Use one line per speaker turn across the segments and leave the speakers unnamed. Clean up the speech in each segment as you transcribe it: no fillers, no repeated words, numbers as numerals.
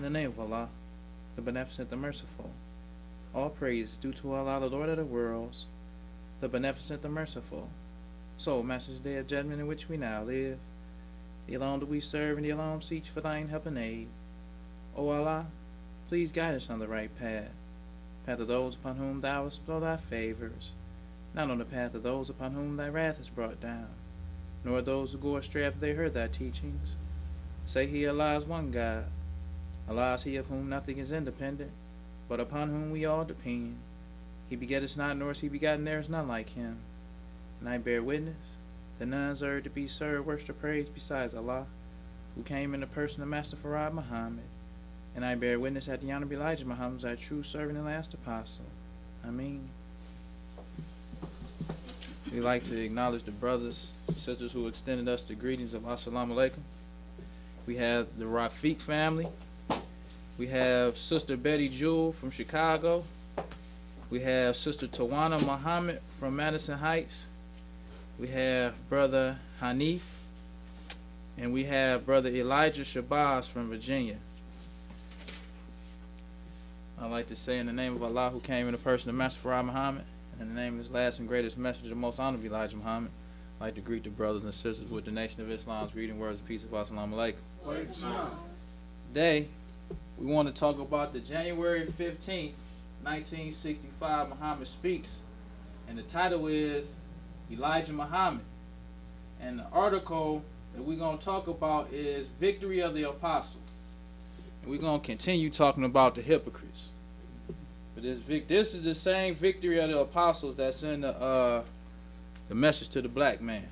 In the name of Allah, the Beneficent, the Merciful. All praise due to Allah, the Lord of the worlds, the Beneficent, the Merciful. So, Master's Day of Judgment in which we now live, the alone do we serve, and the alone seek for thine help and aid. O Allah, please guide us on the right path of those upon whom thou hast bestowed thy favors, not on the path of those upon whom thy wrath is brought down, nor those who go astray after they heard thy teachings. Say he, Allah is one God. Allah is he of whom nothing is independent, but upon whom we all depend. He begetteth not, nor is he begotten, there is none like him. And I bear witness that none is to be served, worship, or praise besides Allah, who came in the person of Master Farad Muhammad. And I bear witness that the Honorable Elijah Muhammad is our true servant and last apostle. Ameen. We'd like to acknowledge the brothers and sisters who extended us the greetings of Assalamu Alaikum. We have the Rafiq family. We have Sister Betty Jewell from Chicago. We have Sister Tawana Muhammad from Madison Heights. We have Brother Hanif. And we have Brother Elijah Shabazz from Virginia. I'd like to say in the name of Allah, who came in the person of Master Farad Muhammad, and in the name of his last and greatest messenger, the most honorable Elijah Muhammad, I'd like to greet the brothers and sisters with the Nation of Islam's reading words of peace of Assalamu Alaikum. Today, we want to talk about the January 15th, 1965 Muhammad Speaks, and the title is Elijah Muhammad. And the article that we're going to talk about is Victory of the Apostle. And we're going to continue talking about the hypocrites. But this is the same victory of the apostles that's in the message to the black man.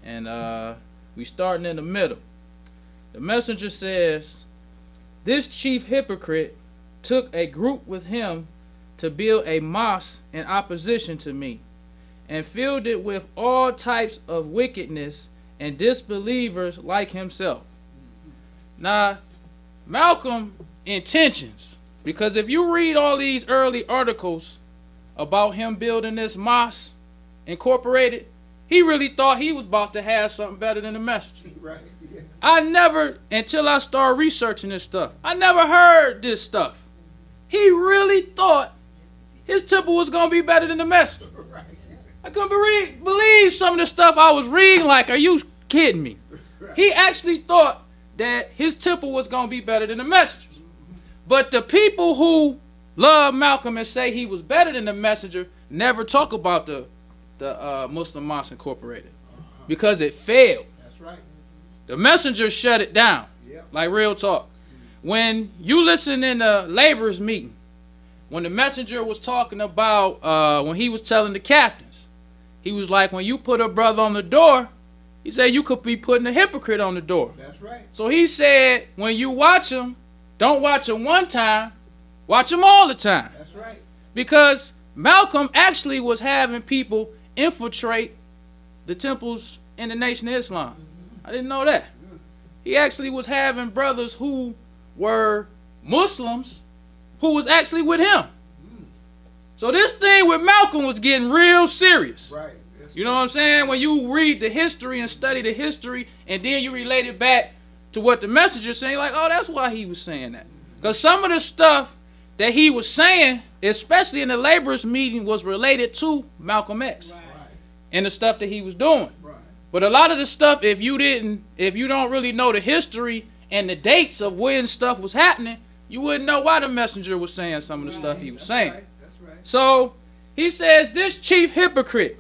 And we starting in the middle. The messenger says, this chief hypocrite took a group with him to build a mosque in opposition to me, and filled it with all types of wickedness and disbelievers like himself. Now, Malcolm intentions, because if you read all these early articles about him building this mosque incorporated, he really thought he was about to have something better than the message. Right, yeah. I never, until I started researching this stuff, I never heard this stuff. He really thought his temple was going to be better than the message. Right. I couldn't believe some of the stuff I was reading. Like, are you kidding me? Right. He actually thought that his temple was going to be better than the messenger. But the people who love Malcolm and say he was better than the messenger never talk about the Muslim Mosque Incorporated, because it failed. That's right. The messenger shut it down. Yep. Like real talk. When you listen in the laborers meeting, when the messenger was talking about when he was telling the captains, he was like, when you put a brother on the door, he said you could be putting a hypocrite on the door. That's right. So he said, when you watch him, don't watch him one time, watch him all the time. That's right. Because Malcolm actually was having people infiltrate the temples in the Nation of Islam. I didn't know that. He actually was having brothers who were Muslims who was actually with him. So this thing with Malcolm was getting real serious. Right. You know what I'm saying? When you read the history and study the history, and then you relate it back to what the messenger saying, like, oh, that's why he was saying that. Because some of the stuff that he was saying, especially in the laborers meeting, was related to Malcolm X. Right. And the stuff that he was doing. Right. But a lot of the stuff, if you don't really know the history and the dates of when stuff was happening, you wouldn't know why the messenger was saying some of the stuff he was saying. Right. That's right. So he says, this chief hypocrite,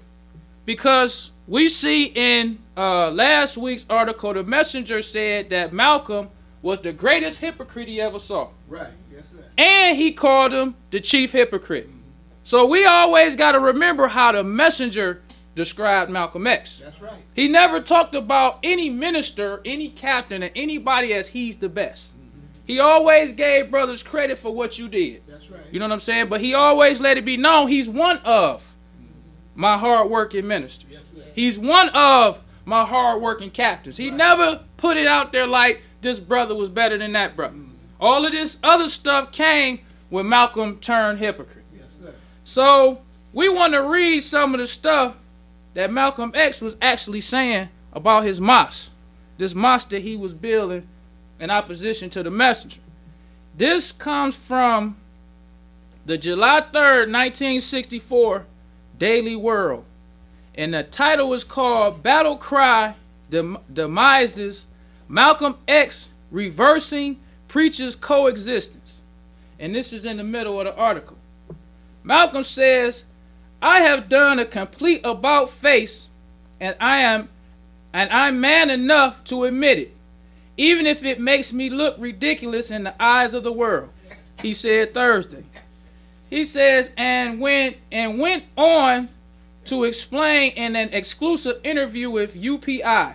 because we see in last week's article, the messenger said that Malcolm was the greatest hypocrite he ever saw. Right. Yes, sir. And he called him the chief hypocrite. Mm-hmm. So we always got to remember how the messenger described Malcolm X. That's right. He never talked about any minister, any captain, or anybody as he's the best. Mm-hmm. He always gave brothers credit for what you did. That's right. You know what I'm saying? But he always let it be known he's one of my hard-working ministers. Yes, he's one of my hard-working captains. He never put it out there like this brother was better than that brother. All of this other stuff came when Malcolm turned hypocrite. Yes, sir. So we want to read some of the stuff that Malcolm X was actually saying about his mosque. This mosque that he was building in opposition to the messenger. This comes from the July 3rd, 1964 Daily World. And the title is called Battle Cry Demises Malcolm X Reversing Preachers Coexistence. And this is in the middle of the article. Malcolm says, I have done a complete about face, and I'm man enough to admit it, even if it makes me look ridiculous in the eyes of the world, he said Thursday. He says, and went on to explain in an exclusive interview with UPI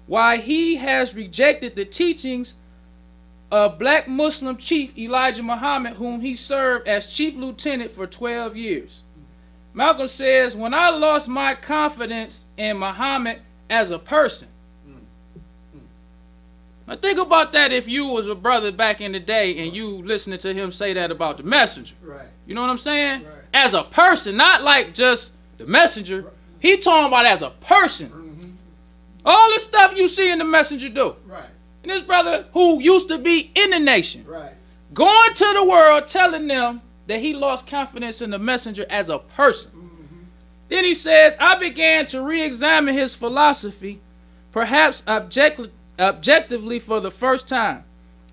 why he has rejected the teachings of black Muslim chief Elijah Muhammad, whom he served as chief lieutenant for 12 years. Malcolm says, when I lost my confidence in Muhammad as a person. Now think about that if you was a brother back in the day and you listening to him say that about the messenger.
Right.
You know what I'm saying?
Right.
As a person, not like just the messenger. Right. He talking about as a person. Mm-hmm. All the stuff you see in the messenger do.
Right.
And this brother who used to be in the nation.
Right.
Going to the world telling them that he lost confidence in the messenger as a person. Mm-hmm. Then he says, I began to re-examine his philosophy, perhaps objectively for the first time,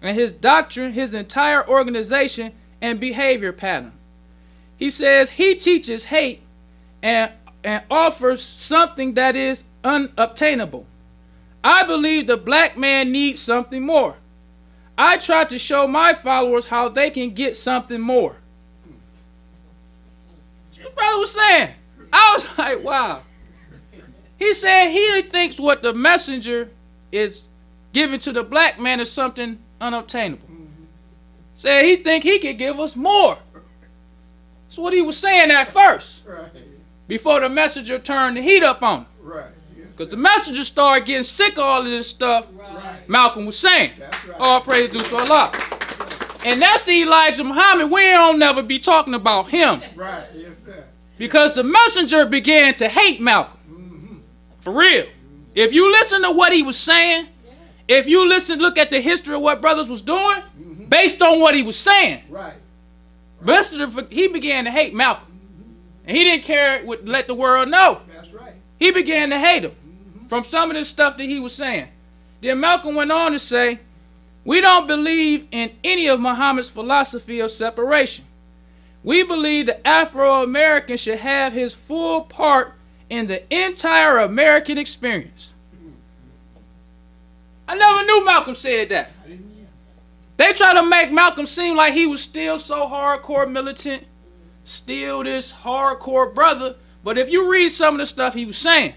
and his doctrine, his entire organization and behavior pattern. He says he teaches hate and offers something that is unobtainable. I believe the black man needs something more. I try to show my followers how they can get something more. The brother was saying, I was like, wow. He said he thinks what the messenger is giving to the black man is something unobtainable. Said he think he could give us more. That's what he was saying at first.
Right.
Before the messenger turned the heat up on him.
Right.
Because the messenger started getting sick of all of this stuff Malcolm was saying.
That's right.
All praise due to Allah. And that's the Elijah Muhammad. We don't never be talking about him.
Right. Yes, sir.
Because the messenger began to hate Malcolm. Mm-hmm. For real. If you listen to what he was saying, if you look at the history of what brothers was doing, mm-hmm. based on what he was saying,
right.
He began to hate Malcolm. Mm-hmm. And he didn't care what let the world know.
That's right.
He began to hate him mm-hmm. from some of the stuff that he was saying. Then Malcolm went on to say, we don't believe in any of Muhammad's philosophy of separation. We believe the Afro-American should have his full part in the entire American experience. I never knew Malcolm said that. They try to make Malcolm seem like he was still so hardcore militant, still this hardcore brother. But if you read some of the stuff he was saying,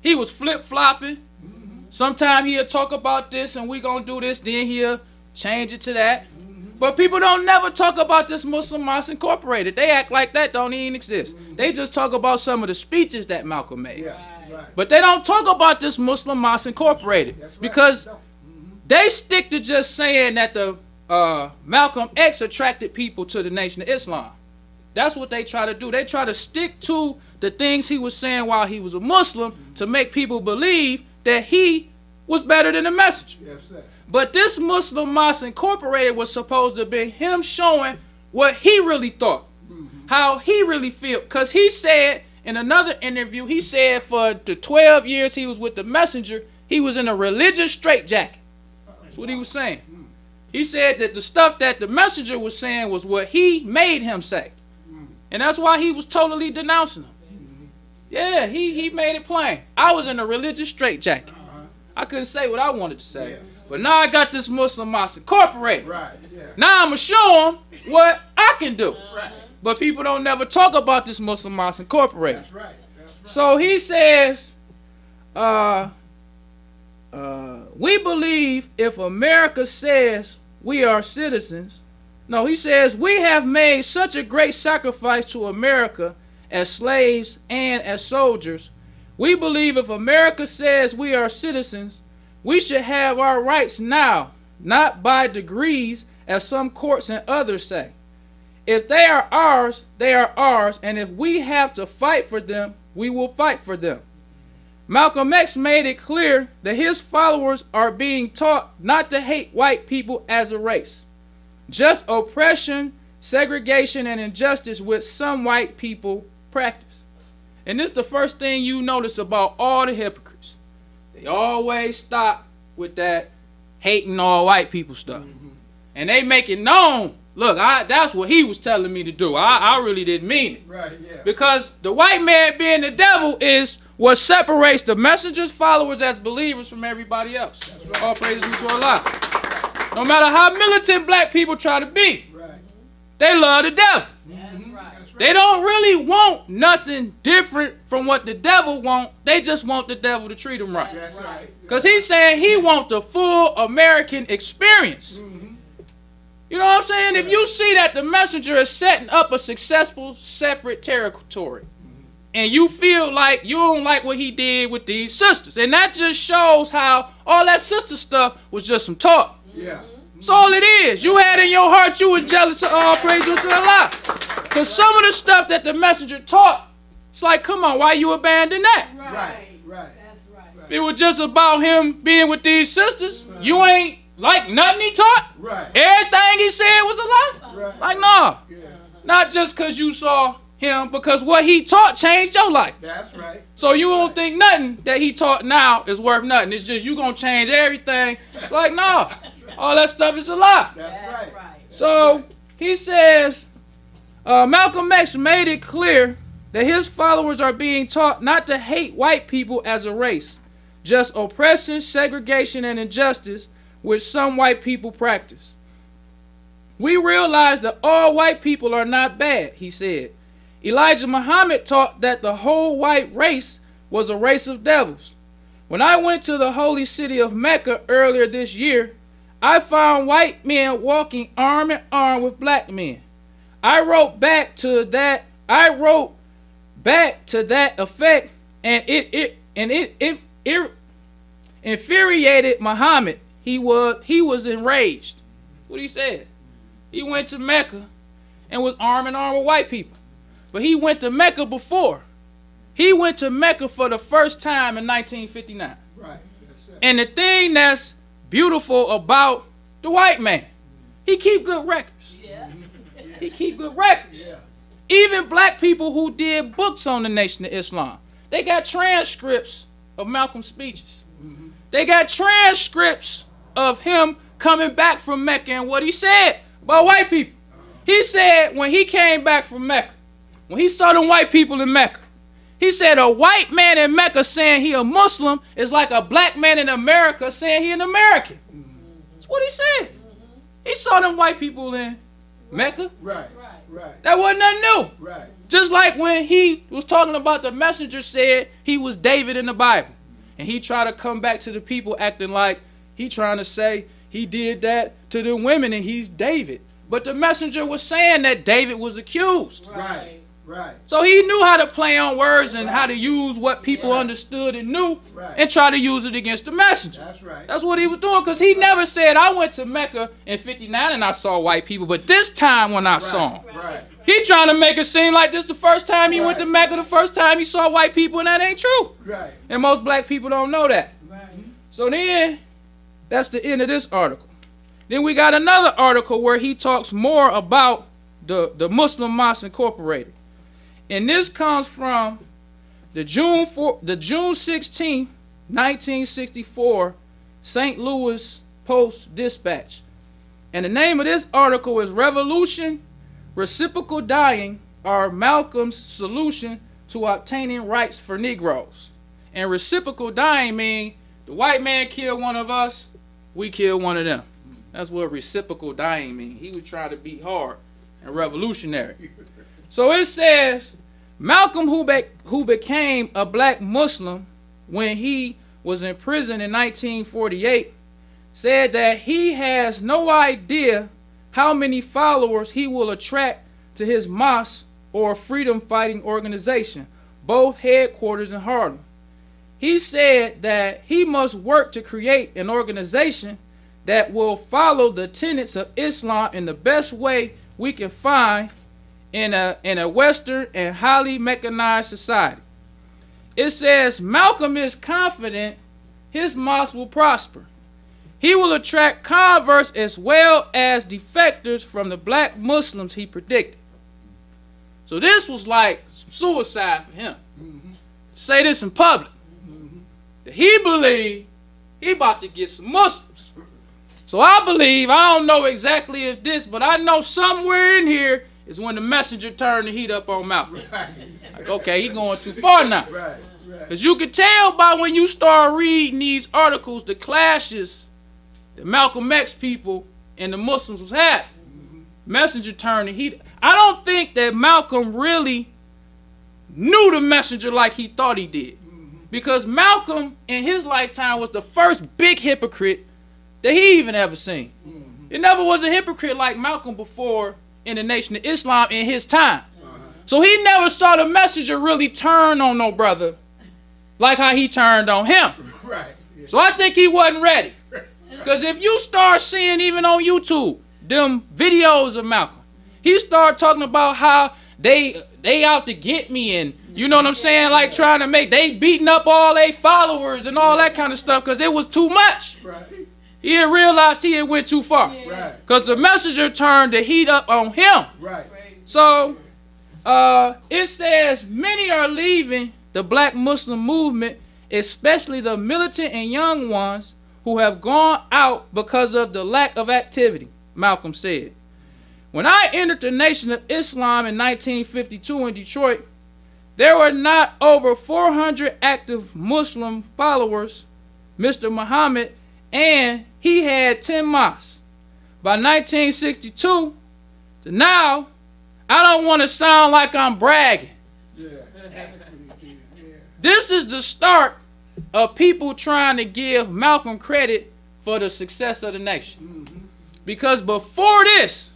he was flip-flopping. Mm-hmm. Sometimes he'll talk about this and we gonna do this, then he'll change it to that. Mm-hmm. But people don't never talk about this Muslim Mosque Incorporated. They act like that don't even exist. Mm-hmm. They just talk about some of the speeches that Malcolm made.
Yeah. Right.
But they don't talk about this Muslim Mosque Incorporated right. because they stick to just saying that the Malcolm X attracted people to the Nation of Islam. That's what they try to do. They try to stick to the things he was saying while he was a Muslim to make people believe that he was better than the messenger.
Yes, sir.
But this Muslim Mosque Incorporated was supposed to be him showing what he really thought, how he really felt. Because he said in another interview, he said for the 12 years he was with the messenger, he was in a religious straitjacket. That's what he was saying. He said that the stuff that the messenger was saying was what he made him say. And that's why he was totally denouncing him. Yeah, he made it plain. I was in a religious straitjacket. I couldn't say what I wanted to say. But now I got this Muslim Mosque Incorporated.
Right, yeah.
Now I'm going to show them what I can do.
Right.
But people don't never talk about this Muslim Mosque Incorporated.
That's right. That's right.
So he says, we believe if America says we are citizens, no, he says we have made such a great sacrifice to America as slaves and as soldiers. We believe if America says we are citizens, we should have our rights now, not by degrees, as some courts and others say. If they are ours, they are ours, and if we have to fight for them, we will fight for them. Malcolm X made it clear that his followers are being taught not to hate white people as a race. just oppression, segregation, and injustice which some white people practice. And this is the first thing you notice about all the hypocrites. They always stop with that hating all white people stuff. And they make it known, look, that's what he was telling me to do. I really didn't mean it.
Right, yeah.
Because the white man being the devil is what separates the messengers, followers as believers from everybody else. Right. All praises be to Allah. No matter how militant black people try to be,
right,
they love the devil.
That's right.
They don't really want nothing different from what the devil wants. They just want the devil to treat them right.
That's right.
Because he's saying he wants the full American experience. You know what I'm saying? If you see that the messenger is setting up a successful separate territory, and you feel like you don't like what he did with these sisters, and that just shows how all that sister stuff was just some talk.
Yeah.
That's all it is. You had in your heart you were jealous of all praise to Allah. Because some of the stuff that the messenger taught, it's like, come on, why you abandon that?
Right.
That's right.
If it was just about him being with these sisters, you ain't like nothing he taught?
Right.
Everything he said was a lie?
Right.
Like, no.
Yeah.
Not just because you saw him, because what he taught changed your life.
That's right.
So you don't think nothing that he taught now is worth nothing. It's just you going to change everything. It's like, no. All that stuff is a lie.
That's right.
So he says, Malcolm X made it clear that his followers are being taught not to hate white people as a race, just oppression, segregation, and injustice which some white people practice. We realize that all white people are not bad, he said. Elijah Muhammad taught that the whole white race was a race of devils. When I went to the holy city of Mecca earlier this year, I found white men walking arm in arm with black men. I wrote back to that effect, and it infuriated Muhammad. He was enraged. What he said? He went to Mecca and was arm in arm with white people. But he went to Mecca before. He went to Mecca for the first time in 1959.
Right.
And the thing that's beautiful about the white man, he keep good records.
Yeah.
He keep good records.
Yeah.
Even black people who did books on the Nation of Islam, they got transcripts of Malcolm's speeches. They got transcripts of him coming back from Mecca and what he said about white people. He said when he came back from Mecca, when he saw them white people in Mecca, he said a white man in Mecca saying he a Muslim is like a black man in America saying he an American. That's what he said. He saw them white people in Mecca.
Right.
That wasn't nothing new.
Right.
Just like when he was talking about the messenger said he was David in the Bible. And he tried to come back to the people acting like he trying to say he did that to the women and he's David. But the messenger was saying that David was accused.
Right.
So he knew how to play on words and how to use what people understood and knew and try to use it against the messenger.
That's right.
That's what he was doing, because he never said, I went to Mecca in 59 and I saw white people, but this time when I saw them.
Right.
He trying to make it seem like this the first time he went to Mecca, the first time he saw white people, and that ain't true.
Right.
And most black people don't know that.
Right.
So then, that's the end of this article. Then we got another article where he talks more about the Muslim Mosque Incorporated. And this comes from the June 16, 1964 St. Louis Post-Dispatch. And the name of this article is Revolution, Reciprocal Dying are Malcolm's Solution to Obtaining Rights for Negroes. And reciprocal dying means the white man killed one of us, we killed one of them. That's what reciprocal dying means. He was trying to be hard and revolutionary. So it says, Malcolm, who became a black Muslim when he was in prison in 1948, said that he has no idea how many followers he will attract to his mosque or freedom-fighting organization, both headquarters in Harlem. He said that he must work to create an organization that will follow the tenets of Islam in the best way we can find in a Western and highly mechanized society. It says Malcolm is confident his mosque will prosper. he will attract converts as well as defectors from the black Muslims he predicted. So this was like suicide for him. Say this in public. That he believed he about to get some Muslims. So I believe, I don't know exactly if this, but I know somewhere in here is when the messenger turned the heat up on Malcolm. Like, okay, he going too far now. Because you can tell by when you start reading these articles, the clashes that Malcolm X people and the Muslims was having. Messenger turned the heat. I don't think that Malcolm really knew the messenger like he thought he did. Because Malcolm in his lifetime was the first big hypocrite that he even ever seen. It never was a hypocrite like Malcolm before in the Nation of Islam in his time. So he never saw the messenger really turn on no brother like how he turned on him. So I think he wasn't ready. Because if you start seeing even on YouTube them videos of Malcolm, he started talking about how they out to get me, and you know what I'm saying, like trying to make, they beating up all their followers and all that kind of stuff because it was too much. He had realized he had went too far because the messenger turned the heat up on him. So it says many are leaving the black Muslim movement, especially the militant and young ones who have gone out because of the lack of activity, Malcolm said. When I entered the Nation of Islam in 1952 in Detroit, there were not over 400 active Muslim followers, Mr. Muhammad, and he had 10 mosques. By 1962 to now, I don't want to sound like I'm bragging. This is the start of people trying to give Malcolm credit for the success of the nation. Because before this,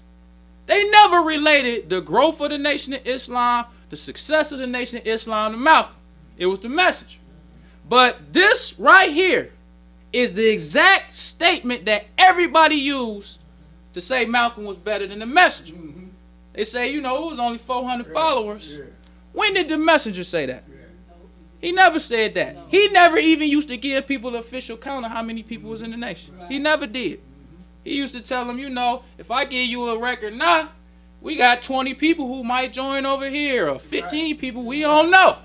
they never related the growth of the Nation of Islam, the success of the Nation of Islam to Malcolm. It was the messenger. But this right here is the exact statement that everybody used to say Malcolm was better than the messenger. They say, you know, it was only 400 followers. When did the messenger say that? He never said that. He never even used to give people the official count of how many people was in the nation. He never did. He used to tell them, you know, if I give you a record now, we got 20 people who might join over here, or 15 people we don't know.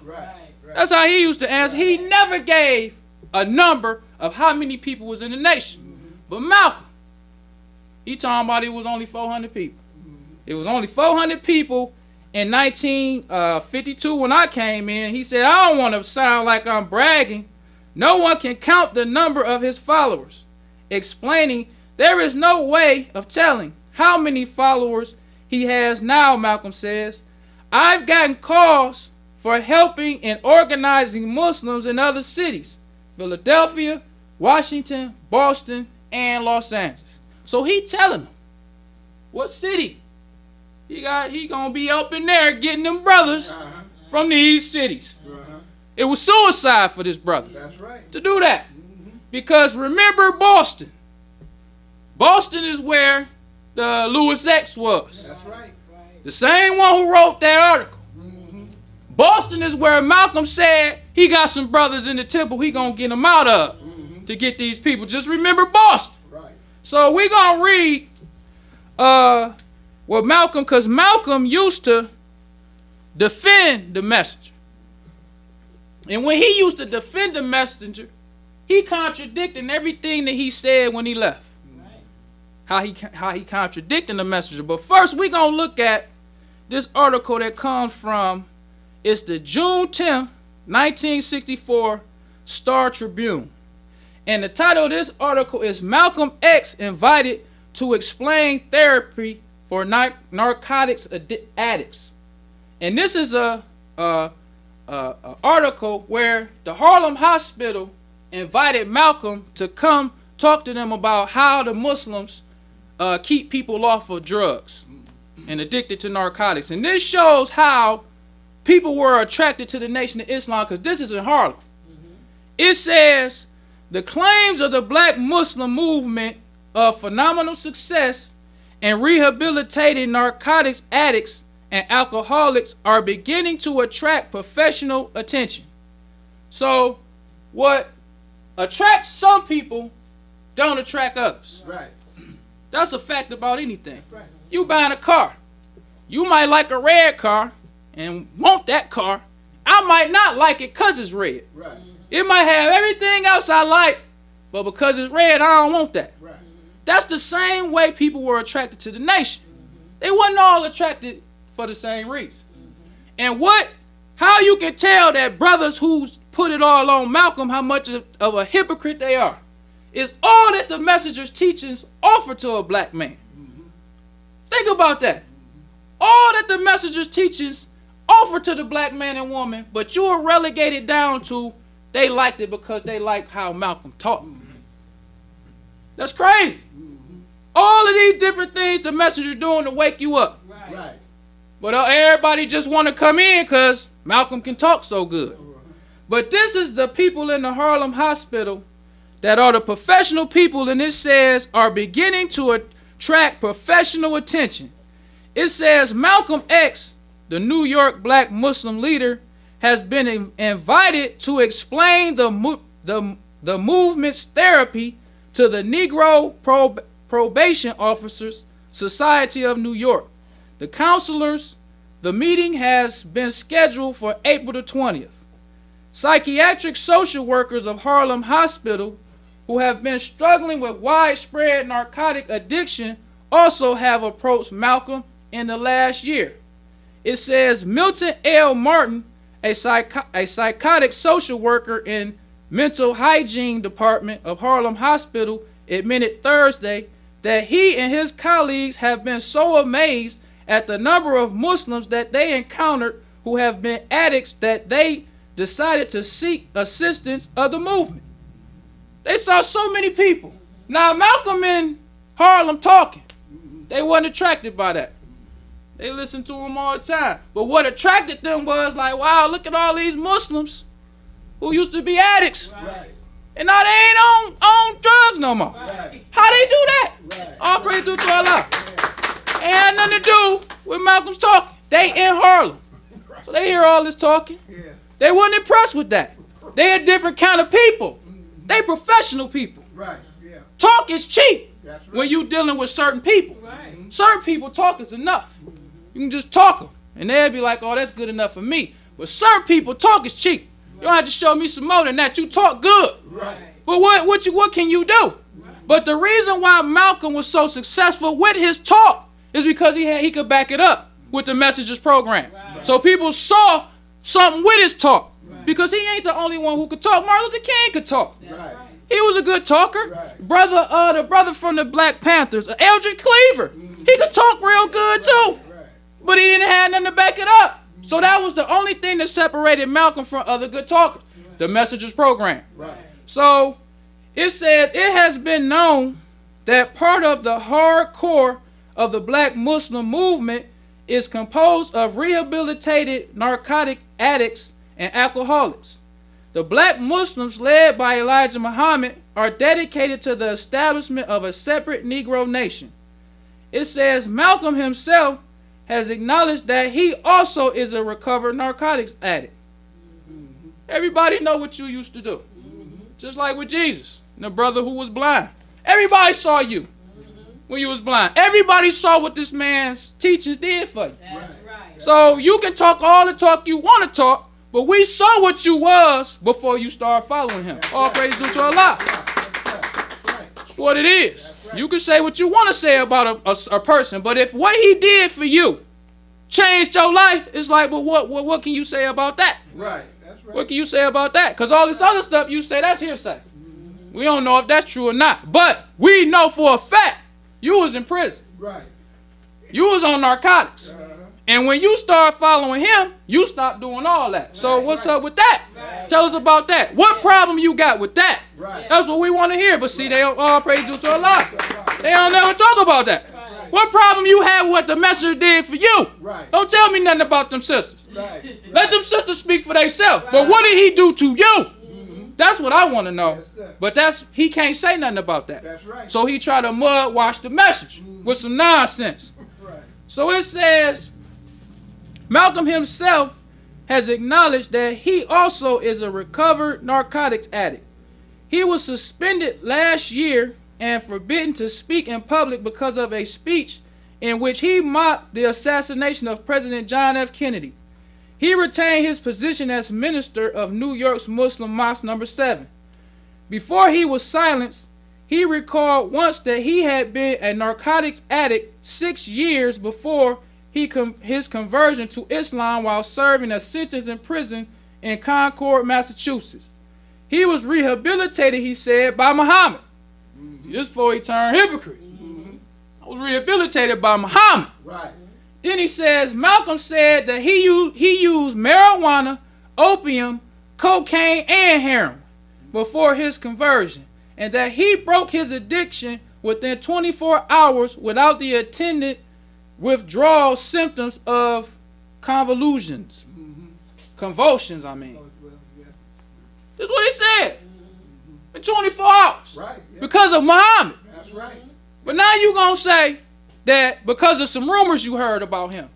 That's how he used to answer. He never gave a number of how many people was in the nation. But Malcolm, he talking about it was only 400 people. It was only 400 people in 1952 when I came in. He said, I don't want to sound like I'm bragging. No one can count the number of his followers, explaining there is no way of telling how many followers he has now, Malcolm says. I've gotten calls for helping and organizing Muslims in other cities, Philadelphia, Washington, Boston, and Los Angeles. So he telling them what city he gonna be up in there getting them brothers from these cities. It was suicide for this brother to do that. Because remember Boston. Boston is where the Louis X was. The same one who wrote that article. Boston is where Malcolm said he got some brothers in the temple he gonna get them out of to get these people. Just remember Boston. So we're gonna read what Malcolm, because Malcolm used to defend the messenger. And when he used to defend the messenger, he contradicted everything that he said when he left. How he contradicting the messenger. But first we're going to look at this article that comes from, it's the June 10th, 1964 Star Tribune. And the title of this article is Malcolm X Invited to Explain Therapy for Narcotics Addicts. And this is a article where the Harlem Hospital invited Malcolm to come talk to them about how the Muslims keep people off of drugs and addicted to narcotics. And this shows how people were attracted to the Nation of Islam, because this is in Harlem. It says, the claims of the black Muslim movement of phenomenal success in rehabilitating narcotics addicts and alcoholics are beginning to attract professional attention. So what attracts some people don't attract others.
Right.
That's a fact about anything.
Right.
You buying a car. You might like a red car and want that car. I might not like it because it's red.
Right.
It might have everything else I like, but because it's red, I don't want that.
Right.
That's the same way people were attracted to the nation. They wasn't all attracted for the same reason. And how you can tell that brothers who put it all on Malcolm, how much of a hypocrite they are, is all that the messenger's teachings offer to a black man. Think about that. All that the messenger's teachings offer to the black man and woman, but you are relegated down to they liked it because they liked how Malcolm taught. That's crazy. All of these different things the messenger's doing to wake you up.
Right.
But everybody just want to come in because Malcolm can talk so good. But this is the people in the Harlem hospital that are the professional people, and it says are beginning to attract professional attention. It says Malcolm X, the New York black Muslim leader, has been invited to explain the movement's therapy to the Negro Probation Officers Society of New York. The meeting has been scheduled for April the 20th. Psychiatric social workers of Harlem Hospital who have been struggling with widespread narcotic addiction also have approached Malcolm in the last year. It says Milton L. Martin, a psychotic social worker in mental hygiene department of Harlem Hospital, admitted Thursday that he and his colleagues have been so amazed at the number of Muslims that they encountered who have been addicts that they decided to seek assistance of the movement. They saw so many people. Now Malcolm in Harlem talking, they wasn't attracted by that. They listened to him all the time. But what attracted them was like, wow, look at all these Muslims who used to be addicts.
Right.
And now they ain't on drugs no more.
Right.
How they do that?
Right.
All praise to Allah. Ain't had nothing to do with Malcolm's talking. They in Harlem. So they hear all this talking.
Yeah.
They wasn't impressed with that. They a different kind of people. They professional people.
Right. Yeah.
Talk is cheap
That's right.
when you dealing with certain people.
Right.
Certain people talk is enough. You can just talk them. And they'll be like, oh, that's good enough for me. But certain people talk is cheap. You don't have to show me some more than that. You talk good.
Right.
But what can you do? But the reason why Malcolm was so successful with his talk is because he could back it up with the Messengers program.
Right.
So people saw something with his talk. Because he ain't the only one who could talk. Martin Luther King could talk.
Right.
He was a good talker.
Right.
The brother from the Black Panthers, Eldridge Cleaver. He could talk real good too.
Right.
But he didn't have nothing to back it up. So that was the only thing that separated Malcolm from other good talkers. The Messengers program.
Right.
So it says it has been known that part of the hardcore of the black Muslim movement is composed of rehabilitated narcotic addicts and alcoholics. The black Muslims led by Elijah Muhammad are dedicated to the establishment of a separate Negro nation. It says Malcolm himself has acknowledged that he also is a recovered narcotics addict. Everybody know what you used to do. Just like with Jesus, the brother who was blind. Everybody saw you when you was blind. Everybody saw what this man's teachings did for you.
That's right.
So you can talk all the talk you want to talk, but we saw what you was before you started following him. All praise due to Allah. That's what it is. You can say what you want to say about a person, but if what he did for you changed your life, it's like, well, what can you say about that?
Right. That's right.
What can you say about that? Because all this other stuff you say, that's hearsay. We don't know if that's true or not. But we know for a fact you was in prison.
Right.
You was on narcotics. And when you start following him, you stop doing all that. So what's up with that? Tell us about that. What problem you got with that?
Right.
That's what we want to hear. But see, they don't all praise due to Allah. They don't never talk about that. What problem you had with what the messenger did for you?
Right.
Don't tell me nothing about them sisters.
Right.
Let them sisters speak for themselves. But what did he do to you? That's what I want to know.
Yes, sir.
But he can't say nothing about that.
That's right.
So he tried to mud wash the message with some nonsense.
Right.
So it says Malcolm himself has acknowledged that he also is a recovered narcotics addict. He was suspended last year and forbidden to speak in public because of a speech in which he mocked the assassination of President John F. Kennedy. He retained his position as minister of New York's Muslim Mosque No. 7. Before he was silenced, he recalled once that he had been a narcotics addict 6 years before his conversion to Islam while serving a sentence in prison in Concord, Massachusetts. He was rehabilitated, he said, by Muhammad. Just before he turned hypocrite. I was rehabilitated by Muhammad.
Right.
Then he says, Malcolm said that he used marijuana, opium, cocaine, and heroin before his conversion, and that he broke his addiction within 24 hours without the attendant withdrawal symptoms of convulsions. Convulsions, I mean. That's what he said. In 24 hours.
Right. Yeah.
Because of Muhammad.
That's right.
But now you going to say that because of some rumors you heard about him,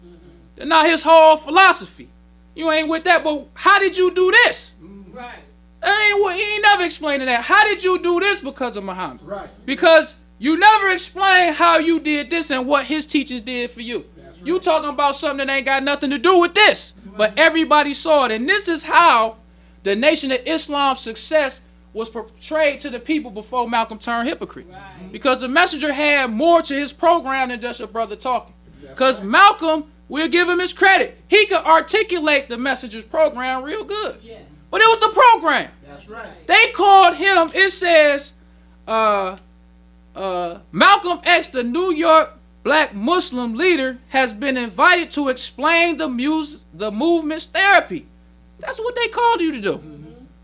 that not his whole philosophy. You ain't with that, but how did you do this?
Right.
He ain't never explained that. How did you do this because of Muhammad?
Right.
Because you never explained how you did this and what his teachings did for you.
That's right.
You talking about something that ain't got nothing to do with this. But everybody saw it. And this is how the Nation of Islam's success was portrayed to the people before Malcolm turned hypocrite.
Right.
Because the messenger had more to his program than just a brother talking. Because Malcolm, we'll give him his credit. He could articulate the messenger's program real good.
Yes.
But it was the program.
That's right.
They called him, it says, Malcolm X, the New York black Muslim leader, has been invited to explain the movement's therapy. That's what they called you to do.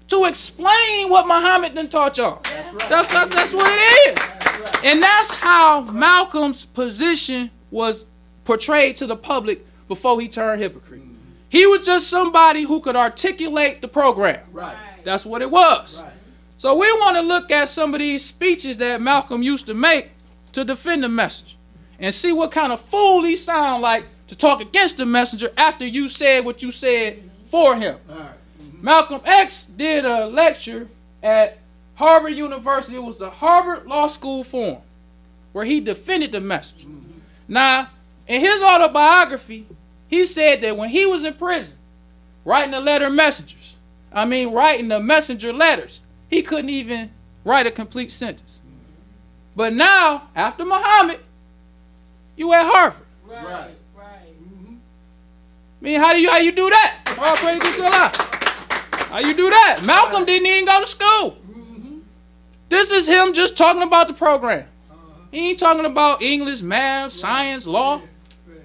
To explain what Muhammad done taught y'all.
That's right.
That's what it is.
That's right.
And that's how Malcolm's position was portrayed to the public before he turned hypocrite. He was just somebody who could articulate the program.
Right.
That's what it was.
Right.
So we want to look at some of these speeches that Malcolm used to make to defend the message and see what kind of fool he sound like to talk against the messenger after you said what you said for him.
All right.
Malcolm X did a lecture at Harvard University. It was the Harvard Law School Forum where he defended the message. Now, in his autobiography, he said that when he was in prison, writing the messenger letters, he couldn't even write a complete sentence. But now, after Muhammad, you at Harvard.
Right.
Right.
Right.
I mean, how you do that? All praise to Allah. How you do that? Malcolm didn't even go to school. This is him just talking about the program. He ain't talking about English, math, science, law.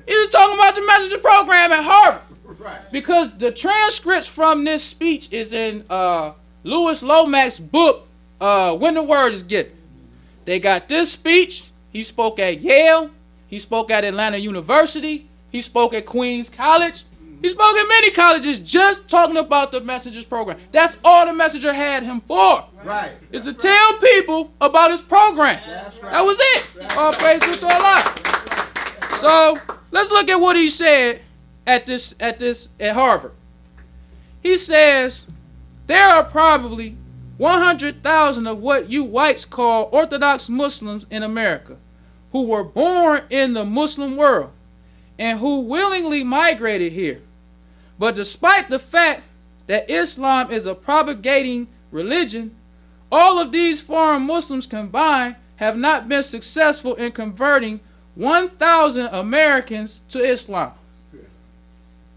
He was talking about the messenger program at Harvard.
Right.
Because the transcripts from this speech is in Louis Lomax's book, When the Word is Given. They got this speech. He spoke at Yale. He spoke at Atlanta University. He spoke at Queens College. He spoke at many colleges just talking about the messenger's program. That's all the messenger had him for.
Right.
Is to tell people about his program.
That's right.
That was it. All praise to Allah. So let's look at what he said at Harvard. He says there are probably 100,000 of what you whites call Orthodox Muslims in America who were born in the Muslim world and who willingly migrated here. But despite the fact that Islam is a propagating religion, all of these foreign Muslims combined have not been successful in converting 1,000 Americans to Islam.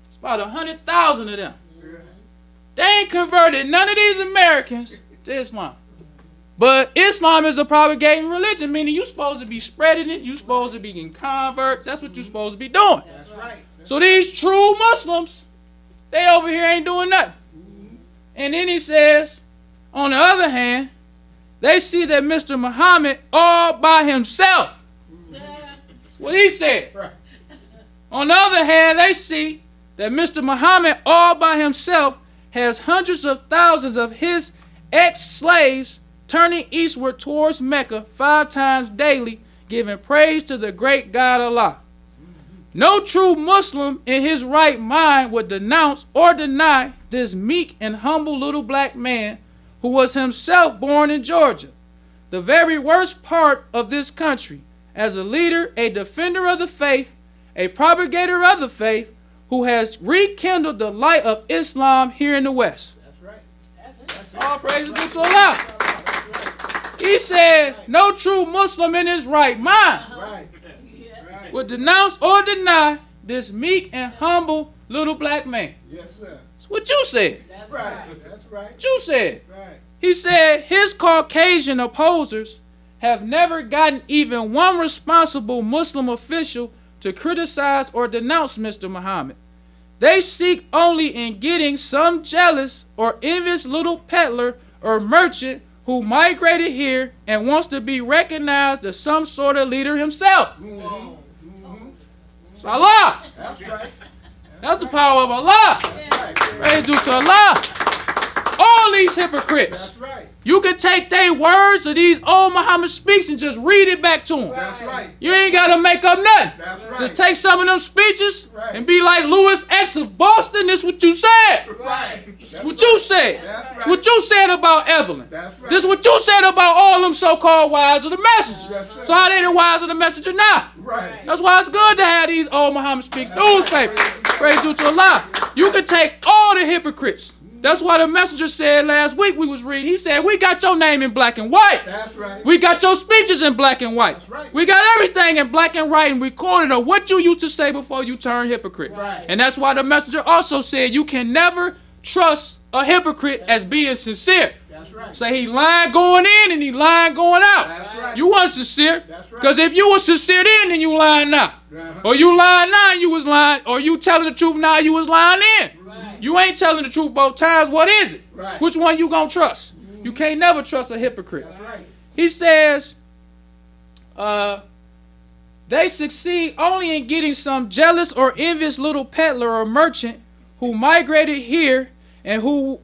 It's about 100,000 of them. They ain't converted none of these Americans to Islam. But Islam is a propagating religion, meaning you're supposed to be spreading it. You're supposed to be getting converts. That's what you're supposed to be doing.
That's right.
So these true Muslims, they over here ain't doing nothing. And then he says, on the other hand, they see that Mr. Muhammad all by himself. That's what he said.
Right.
On the other hand, they see that Mr. Muhammad all by himself has hundreds of thousands of his ex-slaves turning eastward towards Mecca 5 times daily, giving praise to the great God Allah. No true Muslim in his right mind would denounce or deny this meek and humble little black man who was himself born in Georgia, the very worst part of this country, as a leader, a defender of the faith, a propagator of the faith, who has rekindled the light of Islam here in the West.
That's right.
All praises due to Allah. He said, no true Muslim in his right mind
Right. Right.
would denounce or deny this meek and humble little black man.
Yes, sir.
That's what you said.
That's
Right.
right.
That's right.
What you said.
Right.
He said his Caucasian opposers have never gotten even one responsible Muslim official to criticize or denounce Mr. Muhammad. They seek only in getting some jealous or envious little peddler or merchant who migrated here and wants to be recognized as some sort of leader himself. It's Allah.
That's right.
That's the power of Allah. Praise due to Allah. All these hypocrites.
That's right.
You can take their words of these old Muhammad speaks and just read it back to them.
That's right.
You ain't got to make up nothing.
That's right.
Just take some of them speeches
Right.
and be like Louis X of Boston. This is what you said.
Right.
This is what you said.
That's
This is what you said about Evelyn.
That's right.
This is what you said about all them so-called wives of the messenger.
Yes, sir.
So how they the wives of the messenger now?
Right.
That's why it's good to have these old Muhammad speaks newspapers. Praise due to Allah. You can take all the hypocrites. That's why the messenger said last week we was reading. He said, we got your name in black and white.
That's right.
We got your speeches in black and white.
That's right.
We got everything in black and white and recorded of what you used to say before you turned hypocrite.
Right.
And that's why the messenger also said you can never trust a hypocrite as being sincere.
That's right.
Say he lying going in and he lying going out.
That's right.
You weren't sincere.
That's right.
Because if you were sincere then you lying now.
Uh-huh.
Or you lying now you was lying. Or you telling the truth now you was lying then.
Right.
You ain't telling the truth both times. What is it?
Right.
Which one you gonna trust? You can't never trust a hypocrite.
That's right.
He says, they succeed only in getting some jealous or envious little peddler or merchant who migrated here and who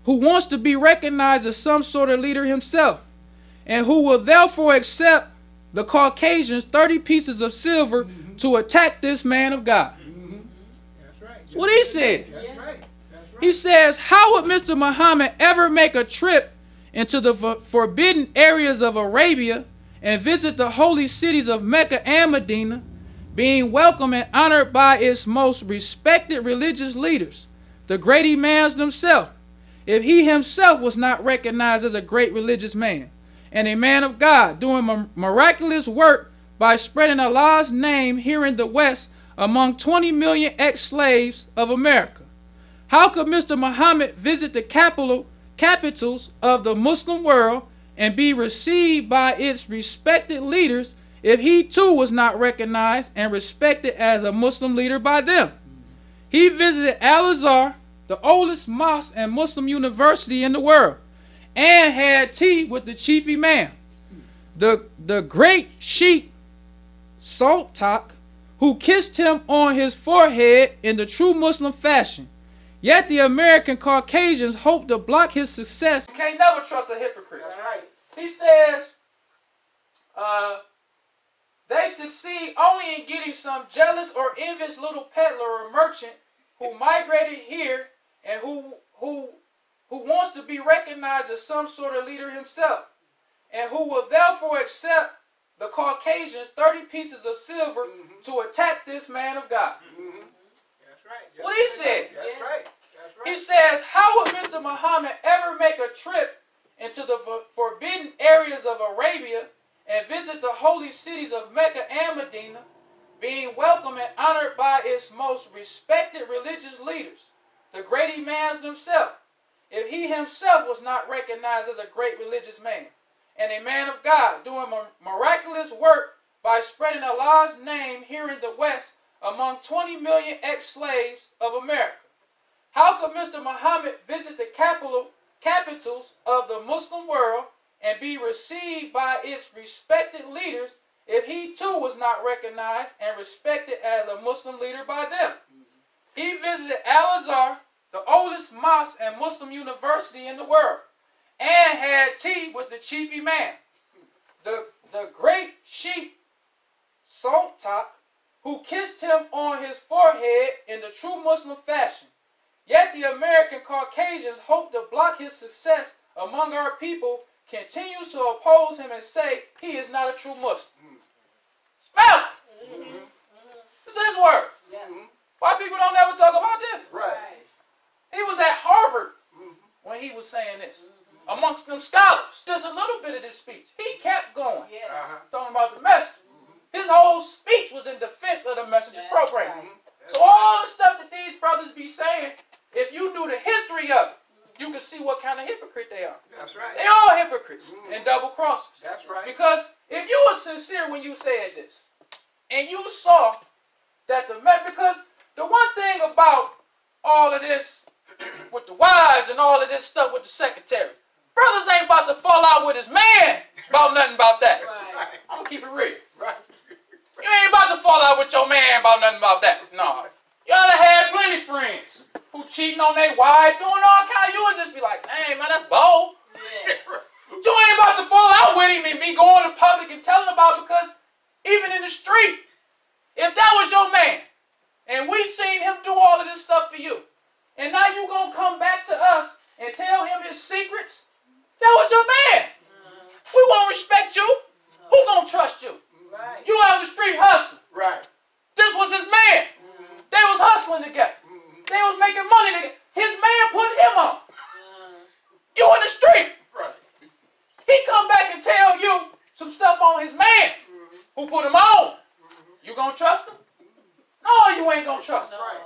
wants to be recognized as some sort of leader himself, and who will therefore accept the Caucasians 30 pieces of silver to attack this man of God.
That's right.
That's what he said.
That's right. That's right.
He says, how would Mr. Muhammad ever make a trip into the forbidden areas of Arabia and visit the holy cities of Mecca and Medina, being welcomed and honored by its most respected religious leaders, the great imams themselves, if he himself was not recognized as a great religious man and a man of God, doing miraculous work by spreading Allah's name here in the West among 20 million ex-slaves of America? How could Mr. Muhammad visit the capitals of the Muslim world and be received by its respected leaders if he too was not recognized and respected as a Muslim leader by them? He visited Al-Azhar, the oldest mosque and Muslim university in the world, and had tea with the chief imam, the great Sheikh Sultak, who kissed him on his forehead in the true Muslim fashion. Yet the American Caucasians hope to block his success. You can't never trust a hypocrite.
That's right.
He says, they succeed only in getting some jealous or envious little peddler or merchant who migrated here and who wants to be recognized as some sort of leader himself, and who will therefore accept the Caucasians 30 pieces of silver to attack this man of God.
That's right. That's
What he said.
That's right. That's right.
He says, how would Mr. Muhammad ever make a trip into the forbidden areas of Arabia and visit the holy cities of Mecca and Medina, being welcomed and honored by its most respected religious leaders, the great imams themselves, if he himself was not recognized as a great religious man and a man of God, doing miraculous work by spreading Allah's name here in the West among 20 million ex-slaves of America? How could Mr. Muhammad visit the capitals of the Muslim world and be received by its respected leaders if he too was not recognized and respected as a Muslim leader by them? He visited Al-Azhar, the oldest mosque and Muslim university in the world, and had tea with the chief imam, the great Sheikh Sultak, who kissed him on his forehead in the true Muslim fashion. Yet the American Caucasians hope to block his success among our people continues to oppose him and say he is not a true Muslim. Malcolm. This is his word. Why people don't ever talk about this?
Right.
He was at Harvard when he was saying this. Amongst them scholars. Just a little bit of this speech. He kept going. Talking about the message. His whole speech was in defense of the Messager's program. So all the stuff that these brothers be saying, if you knew the history of it, you can see what kind of hypocrite they are.
That's right.
They all hypocrites and double crossers.
That's right.
Because if you were sincere when you said this, and you saw that because the one thing about all of this with the wives and all of this stuff with the secretaries, brothers ain't about to fall out with his man about nothing about that.
Right.
I'm gonna keep it real.
Right.
You ain't about to fall out with your man about nothing about that. No. Y'all done had plenty friends who cheating on their wife, doing all kinds. You would just be like, hey man, that's bold. You ain't about to fall out with him and be going to public and telling about it, because even in the street, if that was your man, and we seen him do all of this stuff for you, and now you gonna come back to us and tell him his secrets, that was your man. We won't respect you. Who gonna trust you?
Right.
You out in the street hustling.
Right.
This was his man. They was hustling together. They was making money together. His man put him on. You in the street.
Right.
He come back and tell you some stuff on his man who put him on. You gonna trust him? No, you ain't gonna trust him.
Right.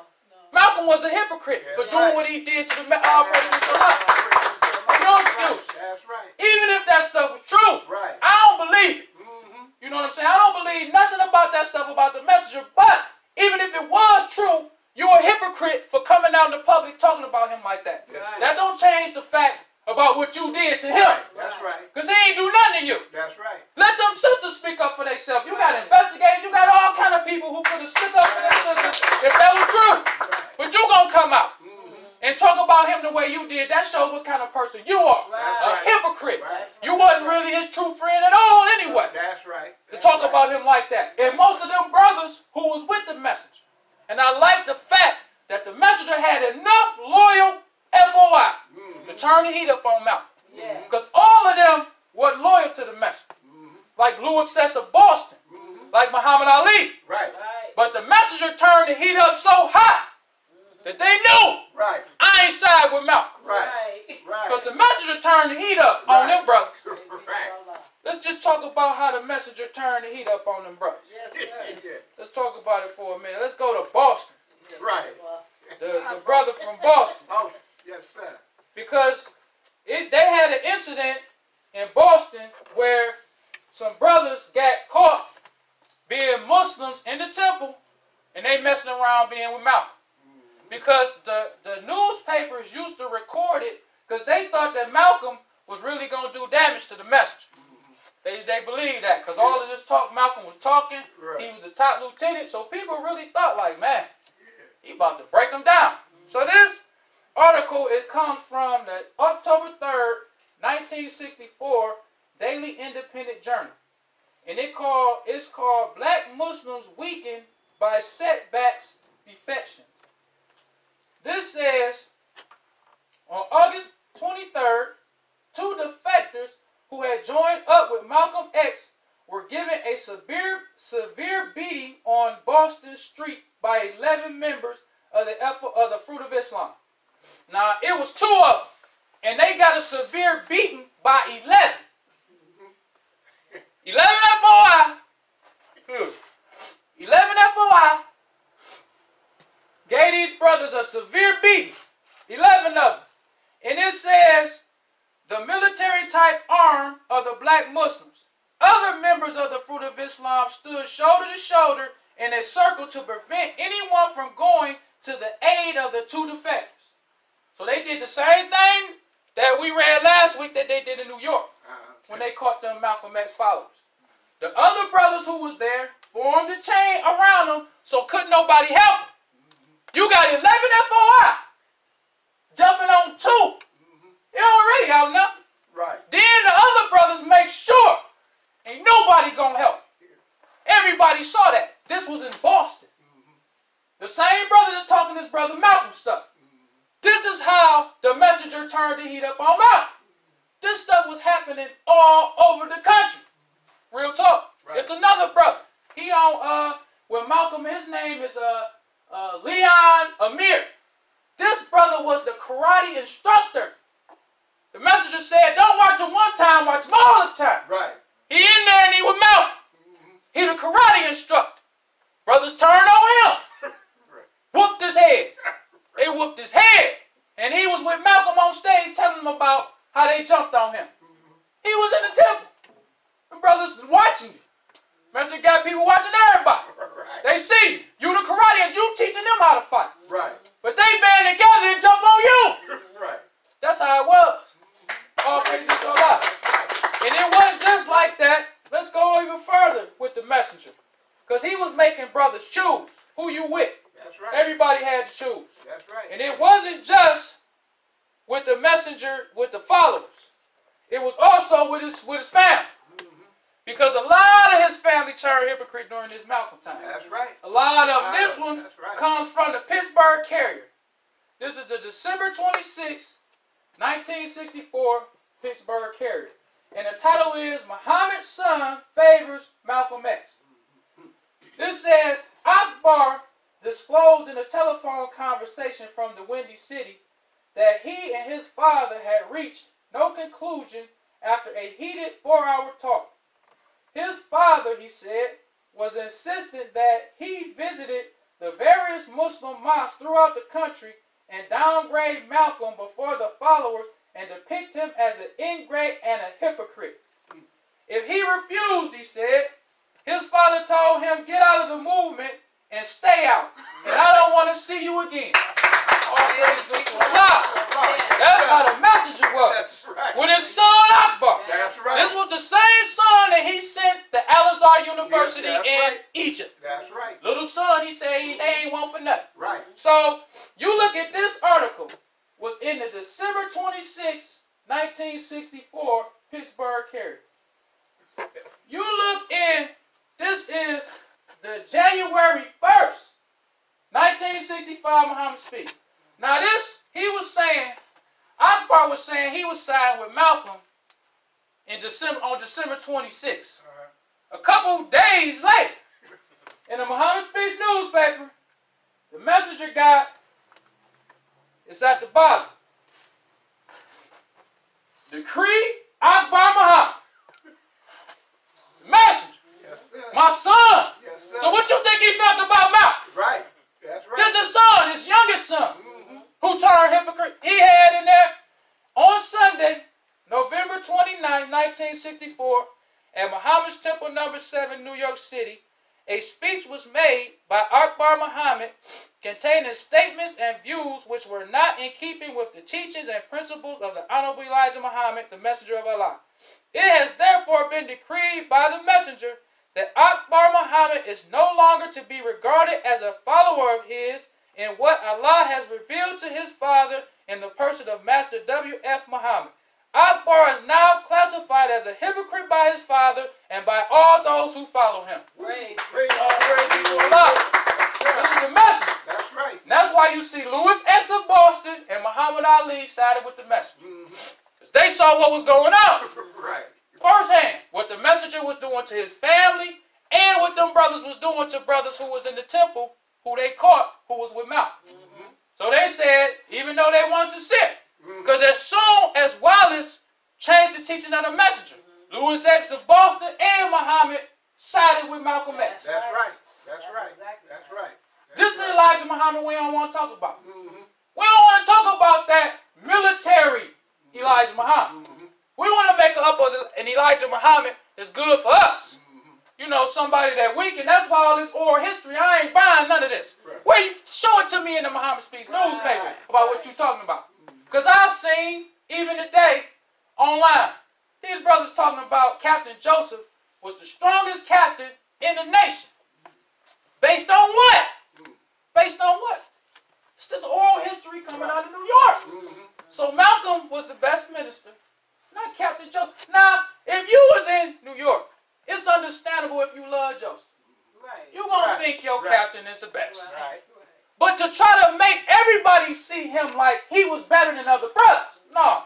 Malcolm was a hypocrite for doing what he did to the President Khalil. No excuse.
That's right.
Even if that stuff was true,
Right.
I don't believe it. You know what I'm saying? I don't believe nothing about that stuff about the Messenger, but even if it was true, you're a hypocrite for coming out in the public talking about him like that.
Right.
That don't change the fact about what you did to him.
Right. That's right.
Because he ain't do nothing to you.
That's right.
Let them sisters speak up for themselves. You got investigators, you got all kind of people who could have stood up for their sisters if that was true. But you gonna come out and talk about him the way you did. That shows what kind of person you are.
Right.
A hypocrite.
Right.
You wasn't really his true friend at all anyway.
That's right.
To talk about him like that. And most of them brothers who was with the messenger. And I like the fact that the messenger had enough loyal FOI to turn the heat up on Malcolm. Because all of them were loyal to the messenger. Like Lou Excess of Boston. Like Muhammad Ali.
Right.
But the messenger turned the heat up so hot that they knew
Right.
I ain't side with Malcolm.
Right.
Because
Right.
the messenger turned the heat up on them brothers.
Right.
Let's just talk about how the messenger turned the heat up on them brothers.
Yeah.
Let's talk about it for a minute. Let's go to Boston.
Right.
The brother from Boston.
Oh, yes, sir.
Because they had an incident in Boston where some brothers got caught being Muslims in the temple, and they messing around being with Malcolm. Because the newspapers used to record it because they thought that Malcolm was really going to do damage to the message. They believed that because all of this talk Malcolm was talking, he was the top lieutenant, so people really thought like, man, he about to break them down. So this article, it comes from the October 3rd, 1964 Daily Independent Journal. And it's called Black Muslims Weakened by Setbacks Defections. This says, on August 23rd, 2 defectors who had joined up with Malcolm X were given a severe beating on Boston Street by 11 members of the Fruit of Islam. Now, it was 2 of them, and they got a severe beating by 11. 11 FOI. 11 FOI gave these brothers a severe beating. 11 of them. And it says, the military type arm of the black Muslims. Other members of the Fruit of Islam stood shoulder to shoulder in a circle to prevent anyone from going to the aid of the 2 defectors. So they did the same thing that we read last week that they did in New York when they caught them Malcolm X followers. The other brothers who was there formed a chain around them so couldn't nobody help them. You got 11 FOI jumping on 2. They're already out nothing.
Right.
Then the other brothers make sure ain't nobody gonna help. Everybody saw that. This was in Boston. The same brother that's talking this brother Malcolm stuff. This is how the messenger turned the heat up on Malcolm. This stuff was happening happening all over the country. Real talk. Right. It's another brother. He on with Malcolm. His name is Leon Amir. This brother was the karate instructor. The messenger said, "Don't watch him one time, watch him all the time." Right. He in there and he with Malcolm. He the karate instructor. Brothers turned on him. Whooped his head. They whooped his head. And he was with Malcolm on stage telling them about how they jumped on him. He was in the temple. The brothers was watching you. Messenger got people watching everybody. Right. They see you. You the karate, you teaching them how to fight. Right. But they band together and jump on you. Right. That's how it was. All praises to Allah. And it wasn't just like that. Let's go even further with the messenger. Because he was making brothers choose who you with. That's right. Everybody had to choose. That's right. And it wasn't just with the messenger, with the followers. It was also with his family. Because a lot of his family turned hypocrite during this Malcolm time. That's right. A lot of them. This one comes from the Pittsburgh Carrier. This is the December 26, 1964 Pittsburgh Carrier. And the title is Muhammad's Son Favors Malcolm X. This says, Akbar disclosed in a telephone conversation from the Windy City that he and his father had reached no conclusion after a heated 4-hour talk. His father, he said, was insistent that he visited the various Muslim mosques throughout the country and downgrade Malcolm before the followers and depict him as an ingrate and a hypocrite. If he refused, he said, his father told him, "Get out of the movement and stay out, and I don't want to see you again." All praise to Allah. That's how the messenger was. That's right. With his son Akbar. That's right. This was the same son that he sent to Al-Azhar University in Egypt. That's right. Little son, he said they ain't want for nothing. Right. So you look at this article, was in the December 26, 1964 Pittsburgh Carrier. You look in, this is the January 1st, 1965 Muhammad speech. Now this, he was saying, Akbar was saying he was siding with Malcolm in December, on December 26. A couple days later, in the Muhammad Speech newspaper, the messenger got, it's at the bottom. Decree Akbar Muhammad. The messenger. Yes, sir. My son. Yes, sir. So what you think he felt about Malcolm? Right. That's right. This is his son, his youngest son, who turned hypocrite. He had in there on Sunday, November 29, 1964, at Muhammad's Temple No. 7, New York City, a speech was made by Akbar Muhammad containing statements and views which were not in keeping with the teachings and principles of the Honorable Elijah Muhammad, the Messenger of Allah. It has therefore been decreed by the Messenger that Akbar Muhammad is no longer to be regarded as a follower of his in what Allah has revealed to his father in the person of Master W.F. Muhammad. Akbar is now classified as a hypocrite by his father and by all those who follow him. Praise Allah. This is the message. That's right. And that's why you see Louis X of Boston and Muhammad Ali sided with the messenger. Because they saw what was going on. Right. Firsthand, what the messenger was doing to his family and what them brothers was doing to brothers who was in the temple, who they caught, who was with Malcolm. So they said, even though they wanted to sit, because as soon as Wallace changed the teaching of the messenger, Louis X of Boston and Muhammad sided with Malcolm X. That's right. That's right. That's right. This is Elijah Muhammad we don't want to talk about. We don't want to talk about that military Elijah Muhammad. We want to make up an Elijah Muhammad that's good for us. You know, somebody that we can. That's why all this oral history, I ain't buying none of this. Right. Where you show it to me in the Muhammad Speech newspaper about what you talking about. Because I seen, even today, online, these brothers talking about Captain Joseph was the strongest captain in the nation. Based on what? Based on what? It's just oral history coming out of New York. So Malcolm was the best minister, not Captain Joseph. Now, if you was in New York, it's understandable if you love Joseph. Right. You're going to think your captain is the best. Right. But to try to make everybody see him like he was better than other brothers, no.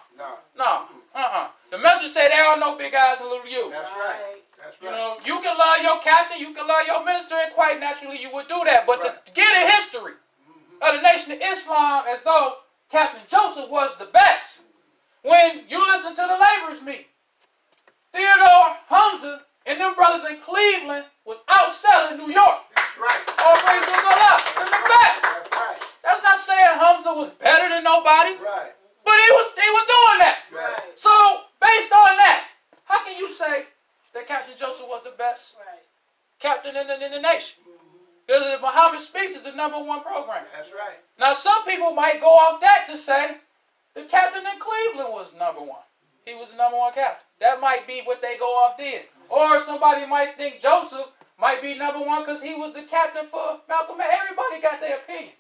The message said there are no big eyes and little U's.
That's right. That's right.
You know, you can love your captain, you can love your minister, and quite naturally you would do that. But to get a history of the Nation of Islam as though Captain Joseph was the best, when you listen to the laborers meet, Theodore Hamza and them brothers in Cleveland was outselling New York.
That's right.
All praise to Allah. They're the best.
That's right.
That's not saying Hamza was better than nobody,
Right.
but he was doing that.
Right.
So based on that, how can you say that Captain Joseph was the best captain in the nation? Because Muhammad Speaks is the #1 program.
That's right.
Now some people might go off that to say the captain in Cleveland was #1. He was the #1 captain. That might be what they go off then. Or somebody might think Joseph might be #1 because he was the captain for Malcolm X. Everybody got their opinion.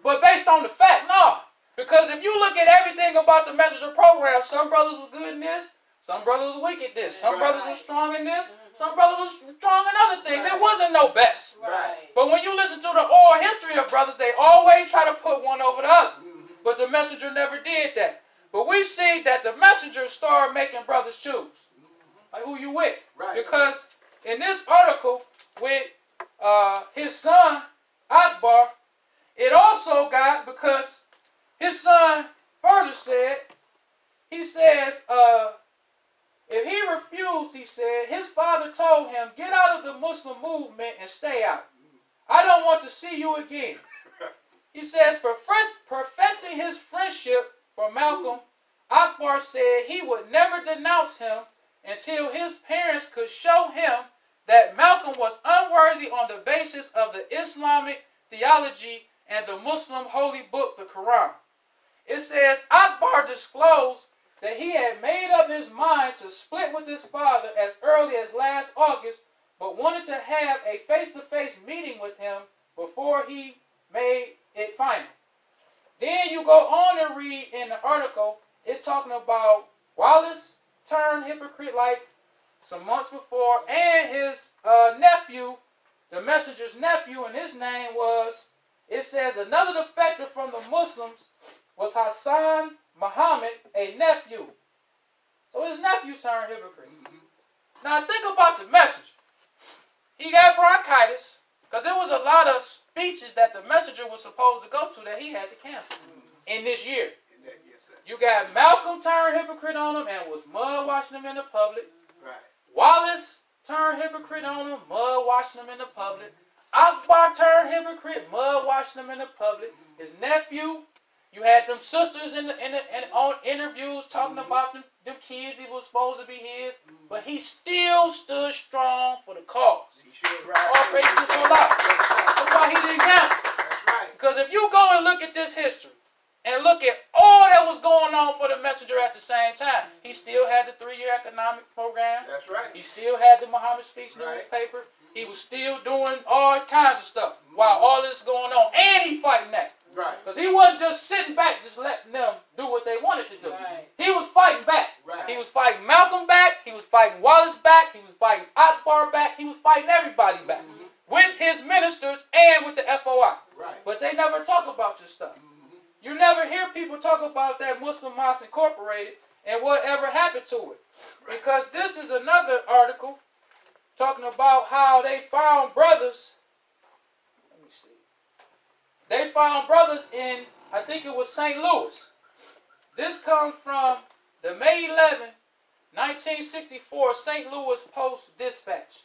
But based on the fact, no. Because if you look at everything about the Messenger program, some brothers was good in this, some brothers was weak at this, some brothers was strong in this, some brothers was strong in other things. It wasn't no best.
Right.
But when you listen to the oral history of brothers, they always try to put one over the other. But the Messenger never did that. But we see that the Messenger started making brothers choose. Like who you with.
Right.
Because in this article with his son, Akbar, it also got, because his son further said, he says, if he refused, he said, his father told him, get out of the Muslim movement and stay out. I don't want to see you again. He says, professing his friendship for Malcolm, Akbar said he would never denounce him until his parents could show him that Malcolm was unworthy on the basis of the Islamic theology and the Muslim holy book, the Quran. It says Akbar disclosed that he had made up his mind to split with his father as early as last August, but wanted to have a face-to-face meeting with him before he made it final. Then you go on and read in the article, it's talking about Wallace turned hypocrite like some months before, and his nephew, the messenger's nephew, and his name was, it says, another defector from the Muslims was Hassan Muhammad, a nephew. So his nephew turned hypocrite. Now think about the messenger. He got bronchitis because there was a lot of speeches that the messenger was supposed to go to that he had to cancel in this year. You got Malcolm turned hypocrite on him and was mud washing him in the public.
Right.
Wallace turned hypocrite on him, mud washing him in the public. Akbar turned hypocrite, mud washing him in the public. His nephew, you had them sisters on interviews talking about them kids he was supposed to be his, but he still stood strong for the cause.
He sure right.
All praise to Allah. That's why he didn't count.
That's right.
Because if you go and look at this history and look at all that was going on for the messenger at the same time, he still had the 3-year economic program.
That's right.
He still had the Muhammad Speaks
Right.
newspaper. He was still doing all kinds of stuff while all this going on, and he fighting that.
Right.
Because he wasn't just sitting back, just letting them do what they wanted to do.
Right.
He was fighting back.
Right.
He was fighting Malcolm back. He was fighting Wallace back. He was fighting Akbar back. He was fighting everybody back with his ministers and with the FOI.
Right.
But they never talk about this stuff. You never hear people talk about that Muslim Mosque Incorporated and whatever happened to it.
Right.
Because this is another article talking about how they found brothers. Let me see. They found brothers in, I think it was St. Louis. This comes from the May 11, 1964 St. Louis Post-Dispatch.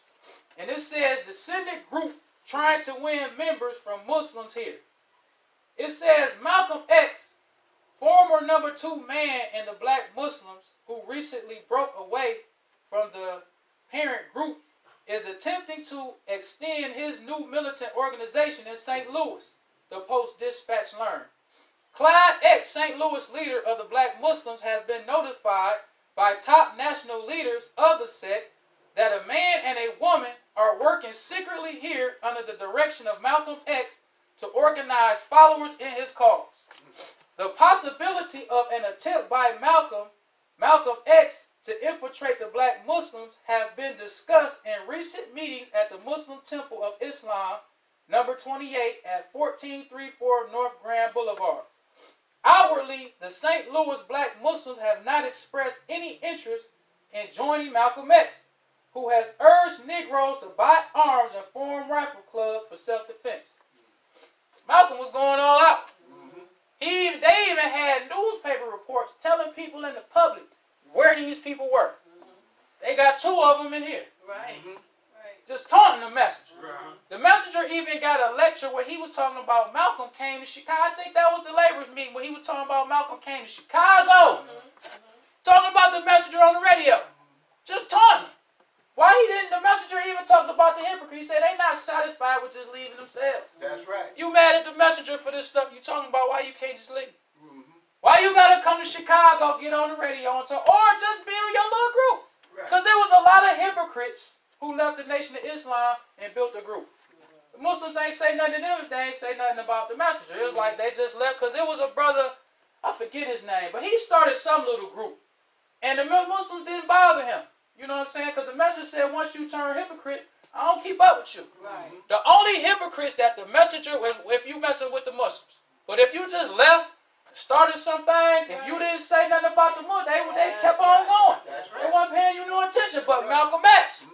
And it says, descendant group trying to win members from Muslims here. It says Malcolm X, former #2 man in the black Muslims who recently broke away from the parent group, is attempting to extend his new militant organization in St. Louis, the Post-Dispatch learned. Clyde X, St. Louis leader of the black Muslims, has been notified by top national leaders of the sect that a man and a woman are working secretly here under the direction of Malcolm X to organize followers in his cause. The possibility of an attempt by Malcolm X to infiltrate the black Muslims have been discussed in recent meetings at the Muslim Temple of Islam, number 28 at 1434 North Grand Boulevard. Outwardly, the St. Louis black Muslims have not expressed any interest in joining Malcolm X, who has urged Negroes to buy arms and form rifle clubs for self-defense. Malcolm was going all out. They even had newspaper reports telling people in the public where these people were. They got 2 of them in here.
Right.
Just taunting the messenger.
Right.
The messenger even got a lecture where he was talking about Malcolm came to Chicago. I think that was the laborers meeting where he was talking about Malcolm came to Chicago. Talking about the messenger on the radio. Just taunting. Why he didn't, the messenger even talked about the hypocrite. He said they not satisfied with just leaving themselves.
That's right.
You mad at the messenger for this stuff you talking about, why you can't just leave? Why you gotta come to Chicago, get on the radio and talk, or just build your little group? Because there was a lot of hypocrites who left the Nation of Islam and built a group. The Muslims ain't say nothing to them, they ain't say nothing about the messenger. It was like they just left, because it was a brother, I forget his name, but he started some little group. And the Muslims didn't bother him. You know what I'm saying? Because the messenger said, once you turn hypocrite, I don't keep up with you.
Right.
The only hypocrites that the messenger, if you messing with the Muslims. But if you just left, started something, if you didn't say nothing about the Muslims, they kept on going.
That's
They
right.
wasn't paying you no attention. But Malcolm X,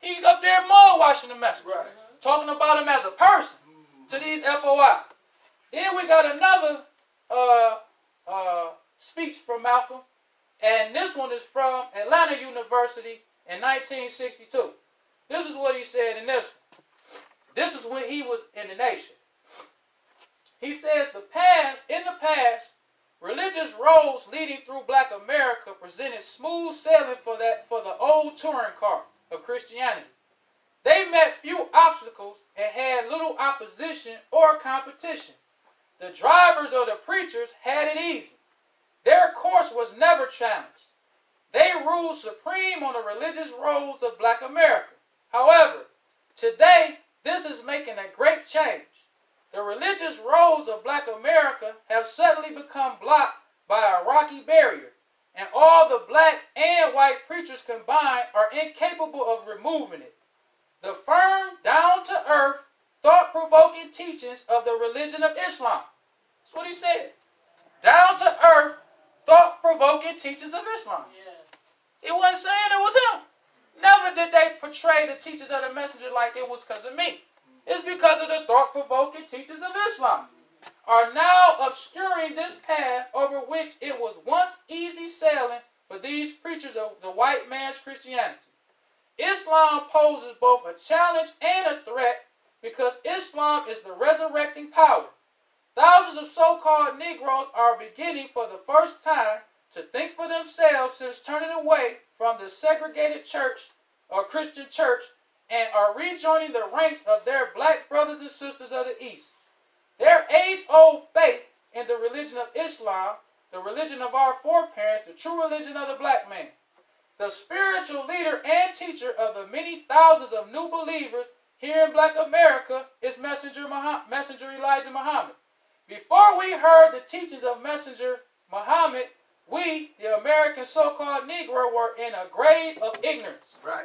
he's up there mud washing the messenger.
Right.
Talking about him as a person to these FOI. Then we got another speech from Malcolm. And this one is from Atlanta University in 1962. This is what he said in this one. This is when he was in the nation. He says, in the past, religious roads leading through black America presented smooth sailing for the old touring car of Christianity. They met few obstacles and had little opposition or competition. The drivers or the preachers had it easy. Their course was never challenged. They ruled supreme on the religious roads of black America. However, today, this is making a great change. The religious roads of black America have suddenly become blocked by a rocky barrier, and all the black and white preachers combined are incapable of removing it. The firm, down-to-earth, thought-provoking teachings of the religion of Islam. That's what he said. Down-to-earth, thought-provoking teachings of Islam. He wasn't saying it was him. Never did they portray the teachings of the messenger like it was because of me. It's because of the thought-provoking teachings of Islam are now obscuring this path over which it was once easy sailing for these preachers of the white man's Christianity. Islam poses both a challenge and a threat because Islam is the resurrecting power. Thousands of so-called Negroes are beginning for the first time to think for themselves since turning away from the segregated church or Christian church and are rejoining the ranks of their black brothers and sisters of the East. Their age-old faith in the religion of Islam, the religion of our foreparents, the true religion of the black man, the spiritual leader and teacher of the many thousands of new believers here in black America is Messenger Elijah Muhammad. Before we heard the teachings of Messenger Muhammad, we, the American so-called Negro, were in a grave of ignorance.
Right.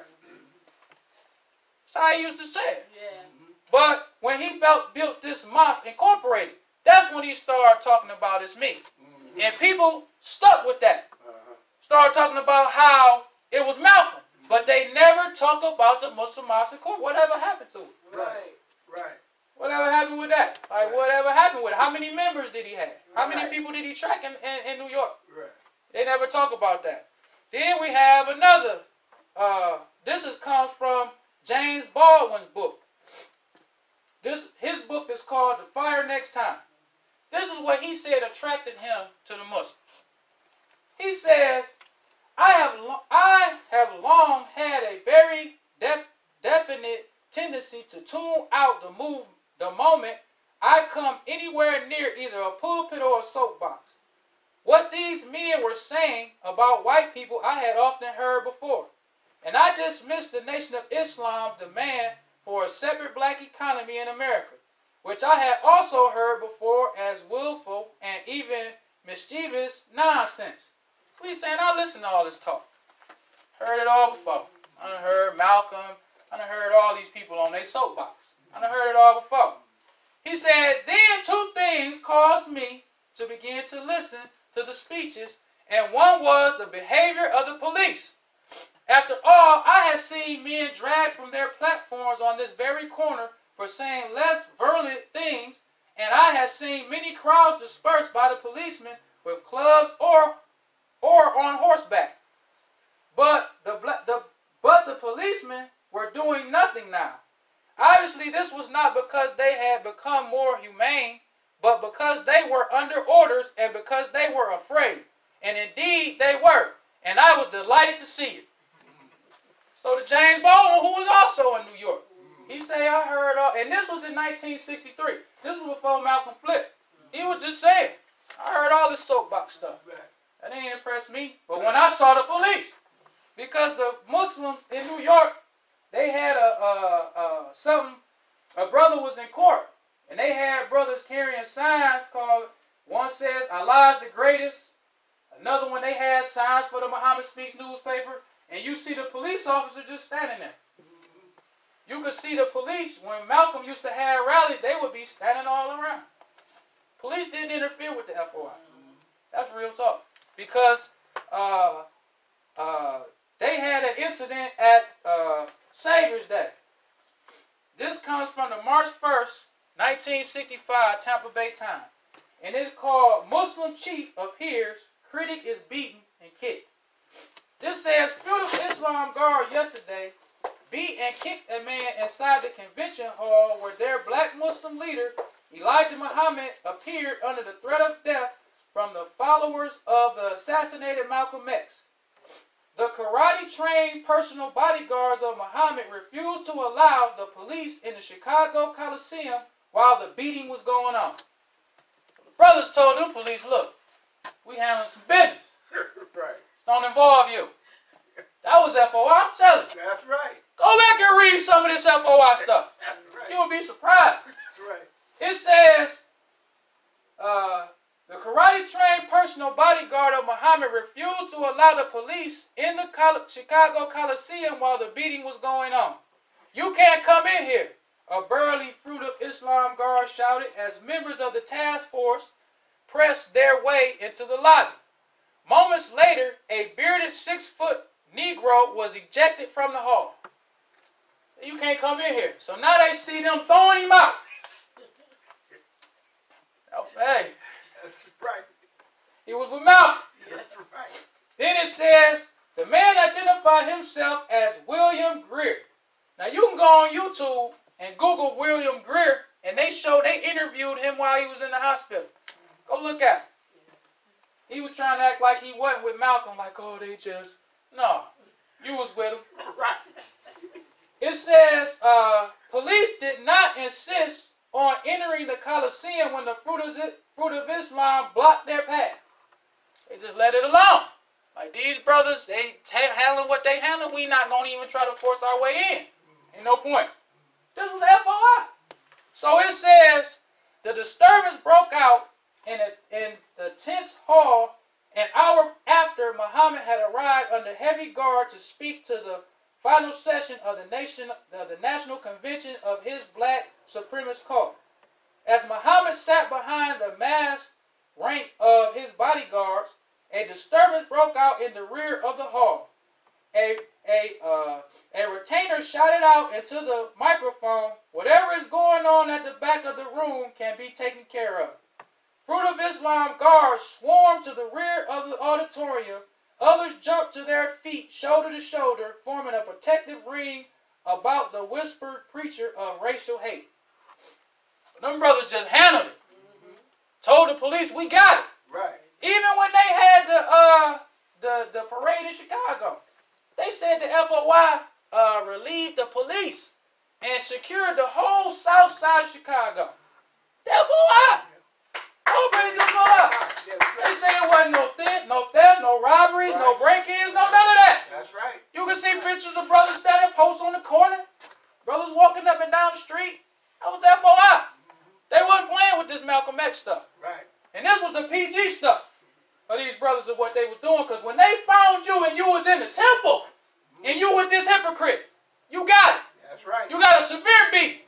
That's how he used to say it.
Yeah.
But when he built this mosque incorporated, that's when he started talking about it's me. And people stuck with that. Started talking about how it was Malcolm. But they never talk about the Muslim Mosque Incorporated. Whatever happened to it?
Right. Right.
Whatever happened with that? Like, whatever happened with it? How many members did he have? How many
Right.
people did he track in New York?
Right.
They never talk about that. Then we have another. This comes from James Baldwin's book. His book is called The Fire Next Time. This is what he said attracted him to the Muslims. He says, I have long had a very definite tendency to tune out the moment I come anywhere near either a pulpit or a soapbox. What these men were saying about white people I had often heard before, and I dismissed the Nation of Islam's demand for a separate black economy in America, which I had also heard before as willful and even mischievous nonsense. So he's saying, I listen to all this talk. Heard it all before. I done heard Malcolm. I done heard all these people on their soapbox. I done heard it all before. He said, then 2 things caused me to begin to listen to the speeches, and one was the behavior of the police. After all, I had seen men dragged from their platforms on this very corner for saying less virulent things, and I had seen many crowds dispersed by the policemen with clubs or on horseback. But the policemen were doing nothing now. Obviously, this was not because they had become more humane, but because they were under orders and because they were afraid. And indeed, they were. And I was delighted to see it. So the James Baldwin, who was also in New York, he said, I heard all, and this was in 1963. This was before Malcolm flipped. He was just saying, I heard all this soapbox stuff. That didn't impress me. But when I saw the police, because the Muslims in New York, they had a brother was in court, and they had brothers carrying signs called, one says, Allah is the greatest. Another one, they had signs for the Muhammad Speaks newspaper, and you see the police officer just standing there. You could see the police, when Malcolm used to have rallies, they would be standing all around. Police didn't interfere with the FOI. That's real talk. Because they had an incident at Savior's Day. This comes from the March 1st, 1965 Tampa Bay Times. And it's called Muslim Chief Appears, Critic is Beaten and Kicked. This says, Fruit of Islam Guard yesterday beat and kicked a man inside the convention hall where their black Muslim leader, Elijah Muhammad, appeared under the threat of death from the followers of the assassinated Malcolm X. The karate-trained personal bodyguards of Muhammad refused to allow the police in the Chicago Coliseum while the beating was going on. The brothers told the police, look, we handling some business.
Right.
This don't involve you. That was FOI, I'm telling you.
That's right.
Go back and read some of this FOI stuff.
That's right.
You'll be surprised.
That's right.
It says, the karate-trained personal bodyguard of Muhammad refused to allow the police in the Chicago Coliseum while the beating was going on. You can't come in here, a burly Fruit of Islam guard shouted as members of the task force pressed their way into the lobby. Moments later, a bearded 6-foot Negro was ejected from the hall. You can't come in here. So now they see them throwing him out. Hey.
That's right.
He was with Malcolm.
That's right.
Then it says, the man identified himself as William Greer. Now you can go on YouTube and Google William Greer, and they interviewed him while he was in the hospital. Go look at it. He was trying to act like he wasn't with Malcolm, like, oh, they just, no, you was with him.
Right.
It says, police did not insist on entering the Coliseum when the Fruit of Islam blocked their path. They just let it alone. Like these brothers, they handling what they handling. We not going to even try to force our way in. Ain't no point. This was FOI. So it says, the disturbance broke out in the tense hall an hour after Muhammad had arrived under heavy guard to speak to the final session of the National Convention of his black supremacist cause. As Muhammad sat behind the massed rank of his bodyguards, a disturbance broke out in the rear of the hall. A retainer shouted out into the microphone, whatever is going on at the back of the room can be taken care of. Fruit of Islam guards swarmed to the rear of the auditorium. Others jumped to their feet, shoulder to shoulder, forming a protective ring about the whispered preacher of racial hate. But them brothers just handled it. Told the police, we got it.
Right.
Even when they had the parade in Chicago, they said the FOI relieved the police and secured the whole south side of Chicago. The FOI. Nobody just go up. They say it wasn't no theft, no robberies, no break-ins, no none of that.
That's right.
You can see pictures of brothers standing posts on the corner, brothers walking up and down the street. That was the FOI. They wasn't playing with this Malcolm X stuff.
Right.
And this was the PG stuff of these brothers of what they were doing. Because when they found you and you was in the temple and you with this hypocrite, you got it.
That's right.
You got a severe beat.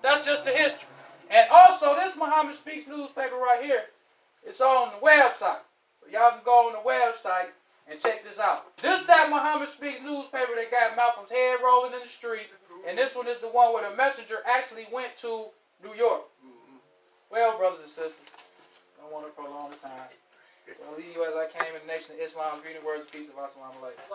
That's just the history. And also, this Muhammad Speaks newspaper right here, It's on the website. So y'all can go on the website and check this out. This That Muhammad Speaks newspaper that got Malcolm's head rolling in the street. And this one is the one where the messenger actually went to New York. Well, brothers and sisters, I don't want to prolong the time. So I'll leave you as I came in the nation of Islam, greeting words of peace of Assalamu alaikum.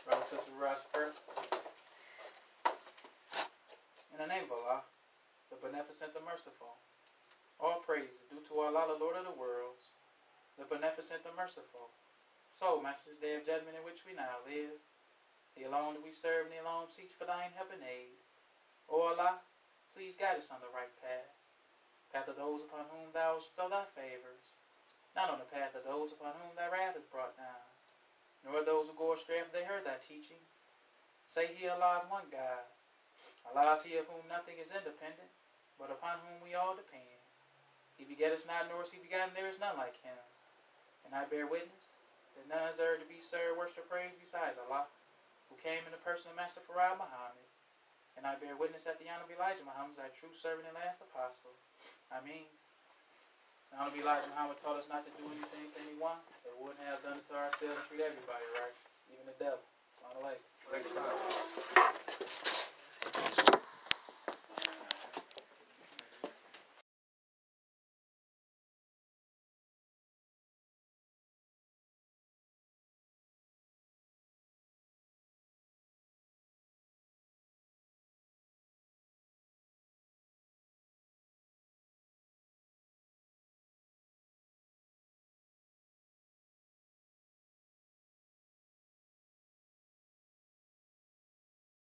Brother, sister, rise for prayer. In the name of Allah, the Beneficent, the Merciful, all praise is due to Allah, the Lord of the worlds, the Beneficent, the Merciful. So, Master, the day of judgment in which we now live, the alone do we serve, and the alone seek for thine help and aid. O Allah, please guide us on the right path, path of those upon whom thou bestow thy favors, not on the path of those upon whom thy wrath is brought down, nor those who go astray after they heard thy teachings. Say he, Allah is one God. Allah is he of whom nothing is independent, but upon whom we all depend. He begetteth not, nor is he begotten, there is none like him. And I bear witness that none is to be served, worship, or praised besides Allah, who came in the person of Master Farad Muhammad. And I bear witness that the Honorable Elijah Muhammad is thy true servant and last apostle. Ameen. The Honorable Elijah Muhammad taught us not to do anything to anyone that we wouldn't have done it to ourselves and treat everybody right, even the devil. Assalamu alaikum.